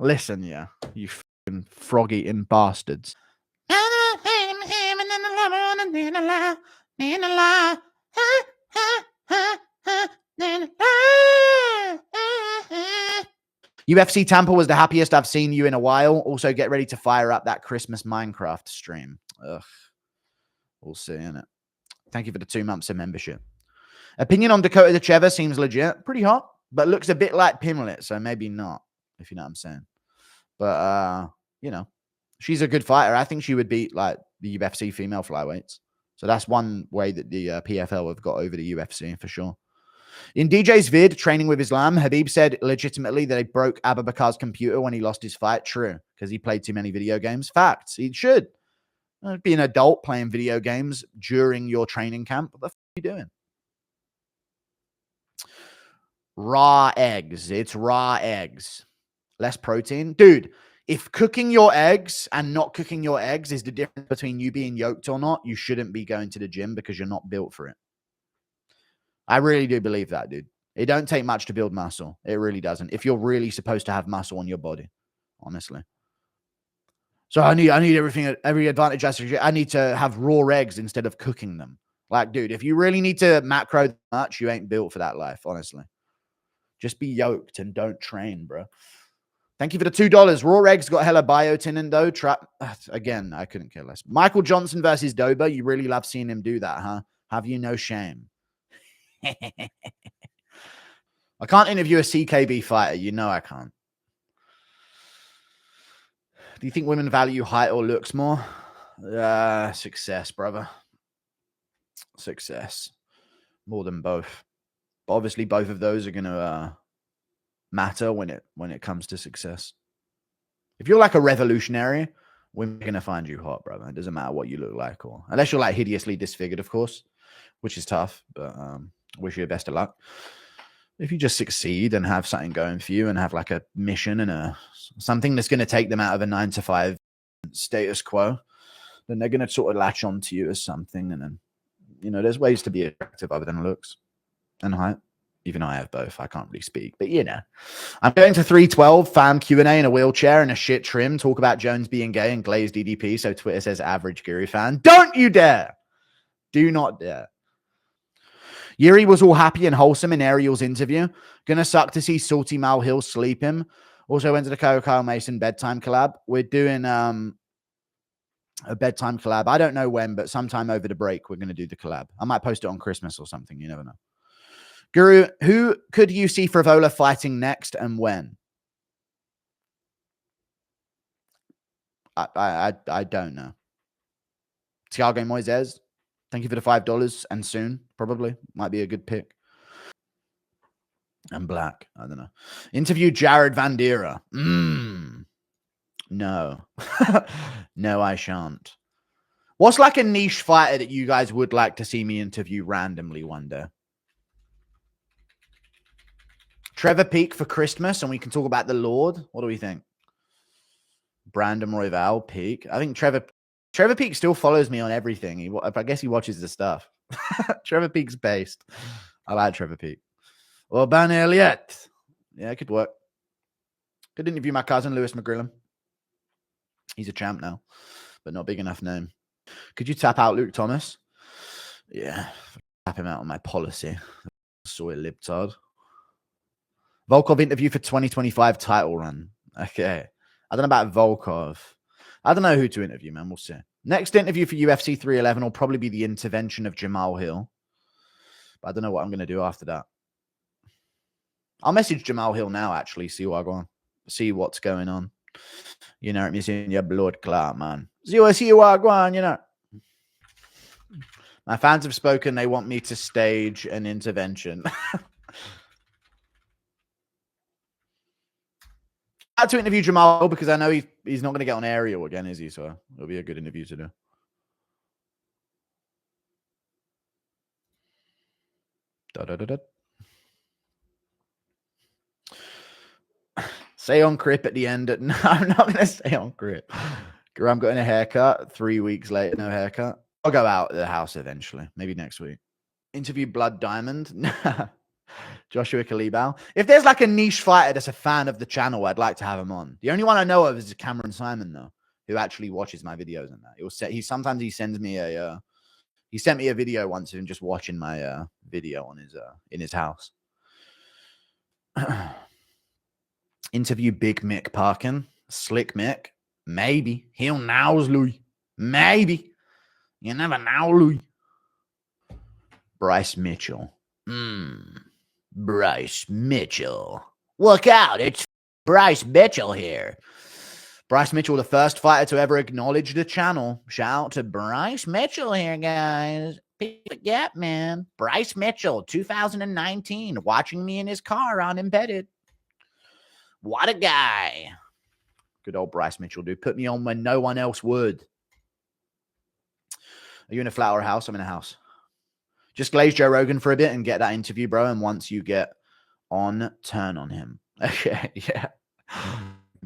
Listen, yeah, you fucking frog-eating bastards. UFC Tampa was the happiest I've seen you in a while. Also, get ready to fire up that Christmas Minecraft stream. Ugh. We'll see, innit? Thank you for the 2 months of membership. Opinion on Dakota Ditcheva seems legit. Pretty hot, but looks a bit like Pimlet, so maybe not, if you know what I'm saying. But, you know, she's a good fighter. I think she would beat, like, the UFC female flyweights. So that's one way that the PFL have got over the UFC, for sure. In DJ's vid, Training with Islam, Habib said legitimately that he broke Abu Bakar's computer when he lost his fight. True, because he played too many video games. Facts. He should. Be an adult playing video games during your training camp. What the f are you doing? Raw eggs. It's raw eggs. Less protein. Dude, if cooking your eggs and not cooking your eggs is the difference between you being yoked or not, you shouldn't be going to the gym because you're not built for it. I really do believe that, dude. It don't take much to build muscle. It really doesn't. If you're really supposed to have muscle on your body, honestly. So I need everything, every advantage. I need to have raw eggs instead of cooking them. Like, dude, if you really need to macro that much, you ain't built for that life, honestly. Just be yoked and don't train, bro. Thank you for the $2. Raw eggs got hella biotin though. Again, I couldn't care less. Michael Johnson versus Dober. You really love seeing him do that, huh? Have you no shame? I can't interview a CKB fighter. You know I can't. Do you think women value height or looks more? Success, brother. Success. More than both. But obviously, both of those are going to matter when it comes to success. If you're like a revolutionary, women are going to find you hot, brother. It doesn't matter what you look like, or unless you're like hideously disfigured, of course, which is tough. But wish you the best of luck. If you just succeed and have something going for you and have like a mission and something that's going to take them out of a 9-to-5 status quo, then they're going to sort of latch on to you as something. And then, you know, there's ways to be attractive other than looks and height. Even I have both. I can't really speak, but you know, I'm going to 312 fan Q&A in a wheelchair and a shit trim. Talk about Jones being gay and glazed DDP. So Twitter says average Guru fan. Don't you dare. Do not dare. Yuri was all happy and wholesome in Ariel's interview. Gonna suck to see Salty Mal Hill sleep him. Also went to the Kyle Mason bedtime collab. We're doing a bedtime collab. I don't know when, but sometime over the break, we're going to do the collab. I might post it on Christmas or something. You never know. Guru, who could you see Frivola fighting next and when? I don't know. Thiago Moises. Thank you for the $5 and soon, probably. Might be a good pick. And black. I don't know. Interview Jared Van Dera. No. No, I shan't. What's like a niche fighter that you guys would like to see me interview randomly one day? Trevor Peak for Christmas, and we can talk about the Lord. What do we think? Brandon Royval, Peak. I think Trevor Peak still follows me on everything. I guess he watches the stuff. Trevor Peak's based. I like Trevor Peak. Well, Ban Elliott. Yeah, it could work. Could interview my cousin, Lewis McGrillen. He's a champ now, but not big enough name. Could you tap out Luke Thomas? Yeah, tap him out on my policy. Soy libtard. Volkov interview for 2025 title run. Okay. I don't know about Volkov. I don't know who to interview, man. We'll see. Next interview for UFC 311 will probably be the intervention of Jamal Hill. But I don't know what I'm going to do after that. I'll message Jamal Hill now, actually, see what's going on. You know, it's in your blood clot, man. See what going on, you know. My fans have spoken. They want me to stage an intervention. I had to interview Jamal because I know he's not going to get on Ariel again, is he? So it'll be a good interview to do. Say on Crip at the end. No, I'm not going to say on Crip. I'm getting a haircut 3 weeks later, no haircut. I'll go out of the house eventually, maybe next week. Interview Blood Diamond. Joshua Kalibal. If there's like a niche fighter that's a fan of the channel, I'd like to have him on. The only one I know of is Cameron Simon, though, who actually watches my videos and that. Sometimes he sends me he sent me a video once of him just watching my video on his in his house. Interview Big Mick Parkin. Slick Mick. Maybe. He'll nows Louis. Maybe. You never know, Louis. Bryce Mitchell. Bryce Mitchell. Look out, it's Bryce Mitchell here. Bryce Mitchell, the first fighter to ever acknowledge the channel. Shout out to Bryce Mitchell here, guys. People forget, man. Bryce Mitchell, 2019, watching me in his car unempeded. What a guy. Good old Bryce Mitchell, dude. Put me on when no one else would. Are you in a flat or a house? I'm in a house. Just glaze Joe Rogan for a bit and get that interview, bro. And once you get on, turn on him. Okay, yeah.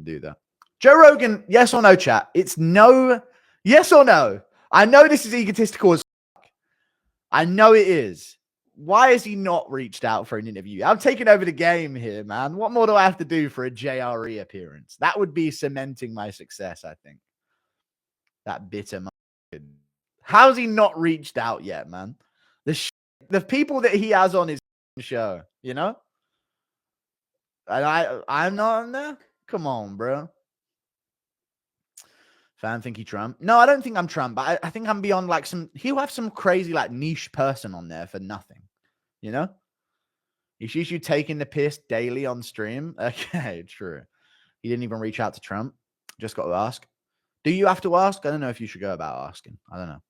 Do that. Joe Rogan, yes or no, chat? It's no, yes or no? I know this is egotistical as fuck. I know it is. Why has he not reached out for an interview? I'm taking over the game here, man. What more do I have to do for a JRE appearance? That would be cementing my success, I think. That bitter. How's he not reached out yet, man? The people that he has on his show, you know? And I'm not on there? Come on, bro. Fan think he Trump? No, I don't think I'm Trump, but I think I'm beyond like he'll have some crazy like niche person on there for nothing, you know? He sees you taking the piss daily on stream. Okay, true. He didn't even reach out to Trump. Just got to ask. Do you have to ask? I don't know if you should go about asking. I don't know.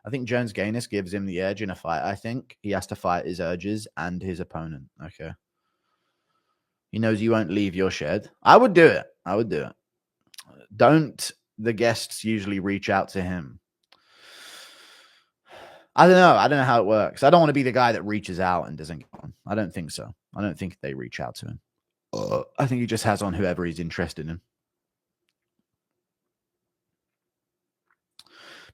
I think Jones Gaines gives him the edge in a fight. I think he has to fight his urges and his opponent. Okay. He knows you won't leave your shed. I would do it. I would do it. Don't the guests usually reach out to him? I don't know. I don't know how it works. I don't want to be the guy that reaches out and doesn't get on. I don't think so. I don't think they reach out to him. I think he just has on whoever he's interested in.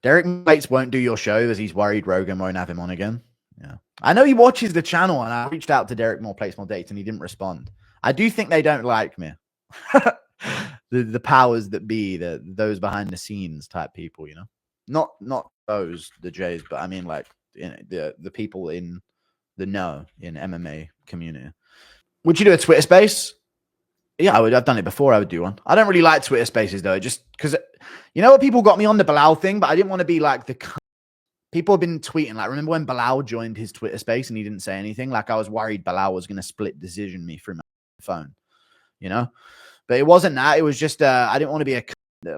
Derek Bates won't do your show as he's worried Rogan won't have him on again. Yeah. I know he watches the channel, and I reached out to Derek More Plates, More Dates, and he didn't respond. I do think they don't like me. the powers that be, those behind the scenes type people, you know? Not those, the Jays, but I mean like the people in the know in MMA community. Would you do a Twitter space? Yeah, I would. I've done it before. I would do one. I don't really like Twitter spaces though, just because you know what, people got me on the Belal thing, but I didn't want to be like the people have been tweeting. Like, remember when Belal joined his Twitter space and he didn't say anything? Like, I was worried Belal was going to split decision me through my phone, you know. But it wasn't that. It was just I didn't want to be a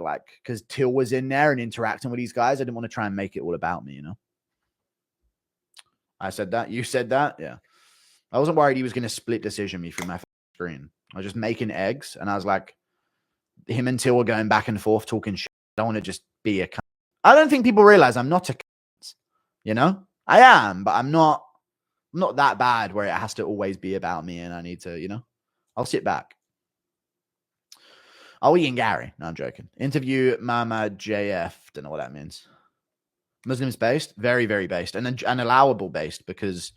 like because Till was in there and interacting with these guys. I didn't want to try and make it all about me, you know. I said that. You said that. Yeah. I wasn't worried he was going to split decision me through my screen. I was just making eggs, and I was like, him and Till were going back and forth talking shit. I don't want to just be a cunt. I don't think people realize I'm not a cunt, you know? I am, but I'm not that bad where it has to always be about me and I need to, you know? I'll sit back. I'll eat in Gary. No, I'm joking. Interview Mama JF. Don't know what that means. Muslims based? Very, very based. And allowable based because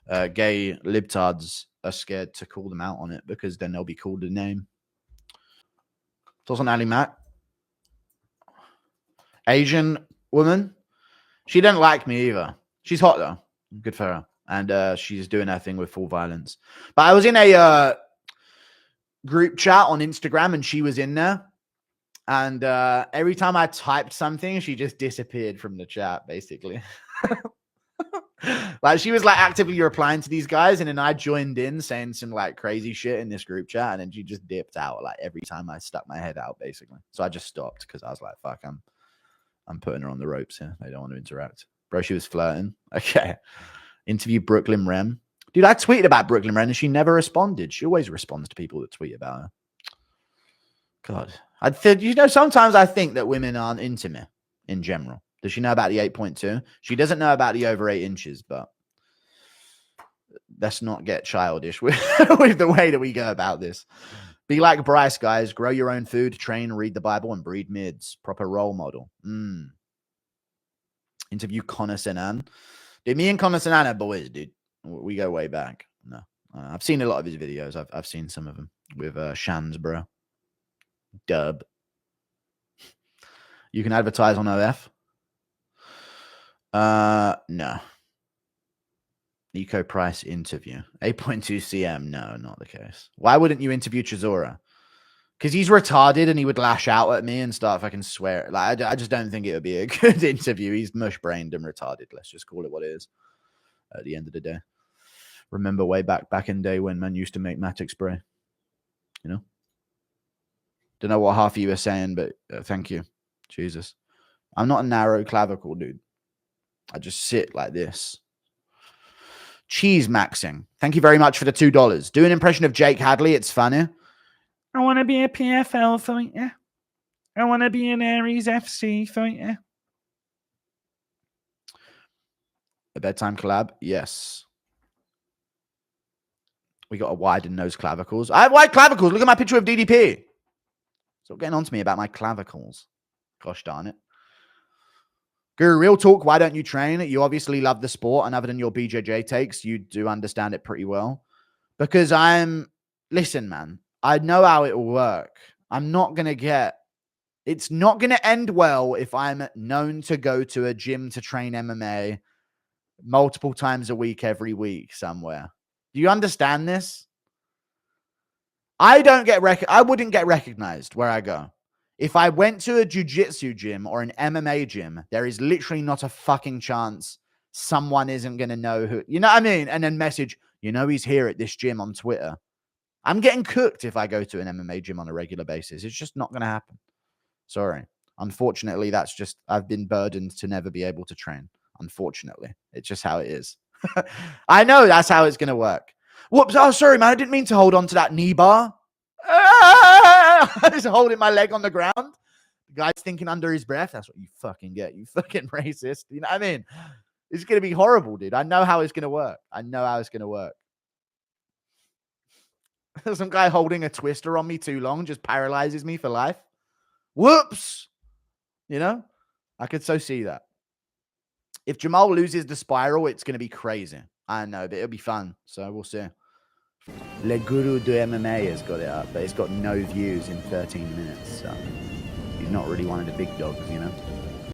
gay libtards are scared to call them out on it because then they'll be called a name. Thoughts on Ali Mack? Asian woman. She didn't like me either. She's hot though. Good for her. And she's doing her thing with full violence. But I was in a group chat on Instagram and she was in there. And every time I typed something, she just disappeared from the chat, basically. Like, she was like actively replying to these guys, and then I joined in saying some like crazy shit in this group chat, and then she just dipped out like every time I stuck my head out, basically. So I just stopped because I was like, fuck, I'm putting her on the ropes here. They don't want to interact. Bro, she was flirting. Okay. Interview Brooklyn Rem. Dude, I tweeted about Brooklyn Rem and she never responded. She always responds to people that tweet about her. God. You know, sometimes I think that women aren't into me in general. Does she know about the 8.2? She doesn't know about the over 8 inches, but let's not get childish with, with the way that we go about this. Be like Bryce, guys. Grow your own food, train, read the Bible, and breed mids. Proper role model. Interview Connor Sinan. Dude, me and Connor Sinan are boys, dude. We go way back. No, I've seen a lot of his videos. I've seen some of them with Shans, bro. Dub. You can advertise on OF. No. Nico Price interview. 8.2 cm. No, not the case. Why wouldn't you interview Chisora? Because he's retarded and he would lash out at me and start fucking swear. Like, I just don't think it would be a good interview. He's mush-brained and retarded. Let's just call it what it is at the end of the day. Remember way back in the day when man used to make Matic spray. You know? Don't know what half of you are saying, but thank you. Jesus. I'm not a narrow clavicle, dude. I just sit like this. Cheese maxing. Thank you very much for the $2. Do an impression of Jake Hadley. It's funny. I want to be a PFL fighter. I want to be an Aries FC fighter. A bedtime collab? Yes. We got to widen those clavicles. I have wide clavicles. Look at my picture of DDP. Stop getting on to me about my clavicles. Gosh darn it. Guru, real talk, why don't you train? You obviously love the sport, and other than your BJJ takes, you do understand it pretty well. Because listen, man, I know how it will work. I'm not going to get, it's not going to end well if I'm known to go to a gym to train MMA multiple times a week, every week somewhere. Do you understand this? I wouldn't get recognized where I go. If I went to a jiu-jitsu gym or an MMA gym, there is literally not a fucking chance someone isn't going to know who, you know what I mean? And then message, you know, he's here at this gym on Twitter. I'm getting cooked if I go to an MMA gym on a regular basis. It's just not going to happen. Sorry. Unfortunately, that's just, I've been burdened to never be able to train. Unfortunately, it's just how it is. I know that's how it's going to work. Whoops. Oh, sorry, man. I didn't mean to hold on to that knee bar. I was holding my leg on the ground. The guy's thinking under his breath. That's what you fucking get. You fucking racist. You know what I mean? It's going to be horrible, dude. I know how it's going to work. I know how it's going to work. Some guy holding a twister on me too long just paralyzes me for life. Whoops. You know? I could so see that. If Jamal loses the spiral, it's going to be crazy. I know, but it'll be fun. So we'll see. Le Guru de MMA has got it up, but it's got no views in 13 minutes. So he's not really one of the big dogs, you know?